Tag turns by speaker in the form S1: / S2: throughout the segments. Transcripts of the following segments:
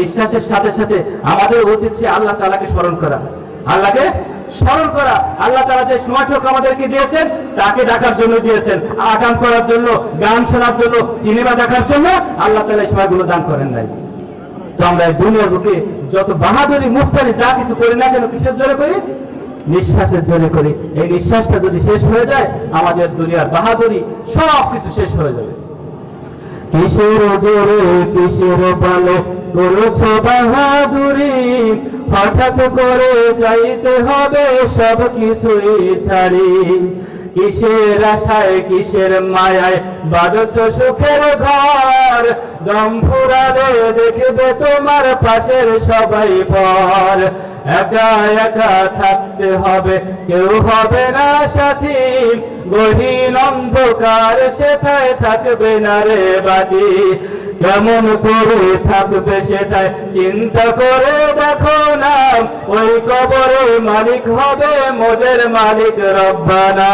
S1: নিঃশ্বাসের সাথে সাথে আমাদের উচিত সে আল্লাহ তাআলাকে স্মরণ করা, আল্লাহকে স্মরণ করা। আল্লাহ তাআলা যে সময়টুকু আমাদেরকে দিয়েছেন তাকে ডাকার জন্য দিয়েছেন, আকাম করার জন্য, গান শোনার জন্য, সিনেমা দেখার জন্য আল্লাহ তাআলা এই সময়গুলো দান করেন নাই। তো আমরা দুনিয়ার বুকে যত বাহাদুরি মুস্তারি যা কিছু করি না কেন, কিসের জোরে করি? নিঃশ্বাসের জোরে করি। এই নিঃশ্বাসটা যদি শেষ হয়ে যায় আমাদের দুনিয়ার বাহাদুরি সব কিছু শেষ হয়ে যাবে। কিসের জোরে কিসের বলে করেছ বাহাদুরি, হঠাৎ করে যাইতে হবে সব কিছুই ছাড়ি। কিসের আশায় কিসের মায়ায় বাঁধছ সুখের ঘর, দম ফুরালে দেখবে তোমার পাশের সবাই পর। একা একা থাকতে হবে, কেউ হবে না সাথী, গহীন অন্ধকার সেথায় থাকবে না রে বাতি। কেমন করে থাকবে সেটাই চিন্তা করে দেখো না, ওই কবরে মালিক হবে মোদের মালিক রব্বানা।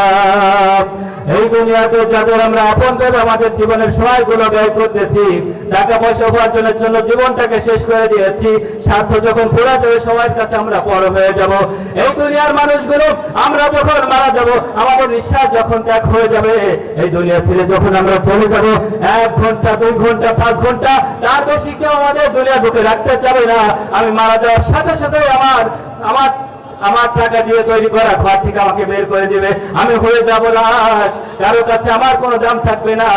S1: এই দুনিয়াতে যাদের আমরা আপন ভেবে আমাদের জীবনের সময়গুলো ব্যয় করতেছি, টাকা পয়সা উপার্জনের জন্য জীবনটাকে শেষ করে দিয়েছি, স্বার্থ যখন পুরা যাবে সবার কাছে আমরা পর হয়ে যাব। এই দুনিয়ার মানুষগুলো আমরা যখন মারা যাব, আমাদের নিঃশ্বাস যখন ত্যাগ হয়ে যাবে, এই দুনিয়া ছেড়ে যখন আমরা চলে যাব, 1 ঘন্টা 2 ঘন্টা 5 ঘন্টা তার বেশি কেউ আমাদের দুনিয়া বুকে রাখতে চাবে না। আমি মারা যাওয়ার সাথে সাথে আমার টাকা দিয়ে তৈরি করা ঘর থেকে আমাকে বের করে দিবে। আমি হয়ে যাব লাশ, কারো কাছে আমার কোনো দাম থাকবে না।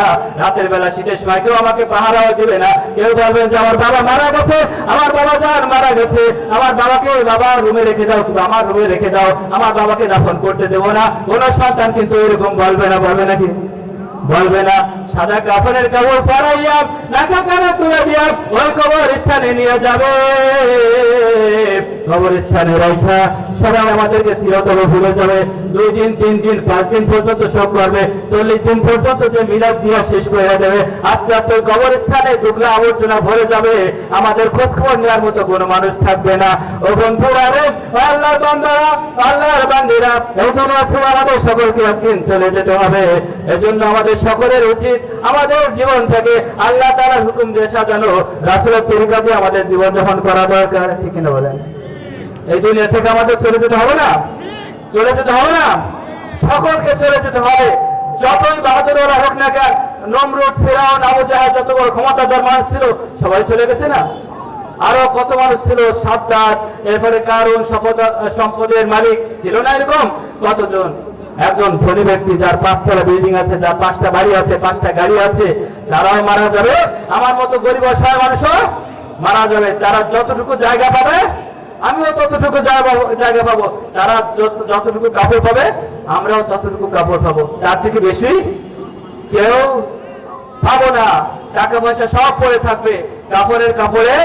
S1: রাতের বেলা শীতের সময় কেউ আমাকে পাহারাও দিবে না। কেউ বলবে যে আমার বাবা মারা গেছে, আমার বাবা যান মারা গেছে, আমার বাবাকে বাবার রুমে রেখে দাও, আমার রুমে রেখে দাও, আমার বাবাকে দাফন করতে দেবো না। কোনো সন্তান কিন্তু এরকম বলবে না, বলবে নাকি? বলবে না। সাদা কাফনের কবর পরাইয়া নাকা কানে তুলে দিয়া ওই কবর স্থানে নিয়ে যাবে। কবরস্থানে রাখা সবাই আমাদেরকে চিরতরে ভুলে যাবে। 2 দিন 3 দিন 5 দিন পর্যন্ত শোক করবে, 40 দিন পর্যন্ত যে মিলাদ দিয়া শেষ করে দেবে। আস্তে আস্তে কবরস্থানে দুগলা আবর্জনা ভরে যাবে, আমাদের খোঁজ খবর নেওয়ার মতো কোনো মানুষ থাকবে না। ও বন্ধুরা রে, আল্লাহর বান্দারা, আল্লাহর বান্দিরা, এই দুনিয়া ছেড়ে আমাদের সকলকে একদিন চলে যেতে হবে। এজন্য আমাদের সকলের উচিত আমাদের জীবন থেকে আল্লাহ তাআলার হুকুম দিয়ে সাজানো রাসূলের তরিকা দিয়ে আমাদের জীবন যাপন করা দরকার। ঠিক না বলেন? এই দুনিয়া থেকে আমাদের চলে যেতে হবে না? চলে যেতে হবে না? সকলকে চলে যেতে হবে। যতই বাহাদুর ওরা হোক না কেন, নমরুদ, ফিরআউন, আবু জাহেল, যত বড় ক্ষমতাধর মানুষ ছিল সবাই চলে গেছে না? আরো কত মানুষ ছিল, সাদ্দাত, এরপরে কারুন, সম্পদের মালিক ছিল না এরকম কতজন? একজন ধনী ব্যক্তি যার 5 তলা বিল্ডিং আছে, যার 5টা বাড়ি আছে, 5টা গাড়ি আছে, তারাও মারা যাবে। আমার মতো গরিব অসহায় মানুষও মারা যাবে। তারা যতটুকু জায়গা পাবে আমিও ততটুকু জায়গা পাবো, তারা যতটুকু কাপড় পাবে আমরাও ততটুকু কাপড় পাবো, তার থেকে বেশি কেউ পাবো না। টাকা পয়সা সব পড়ে থাকবে, কাপড়ে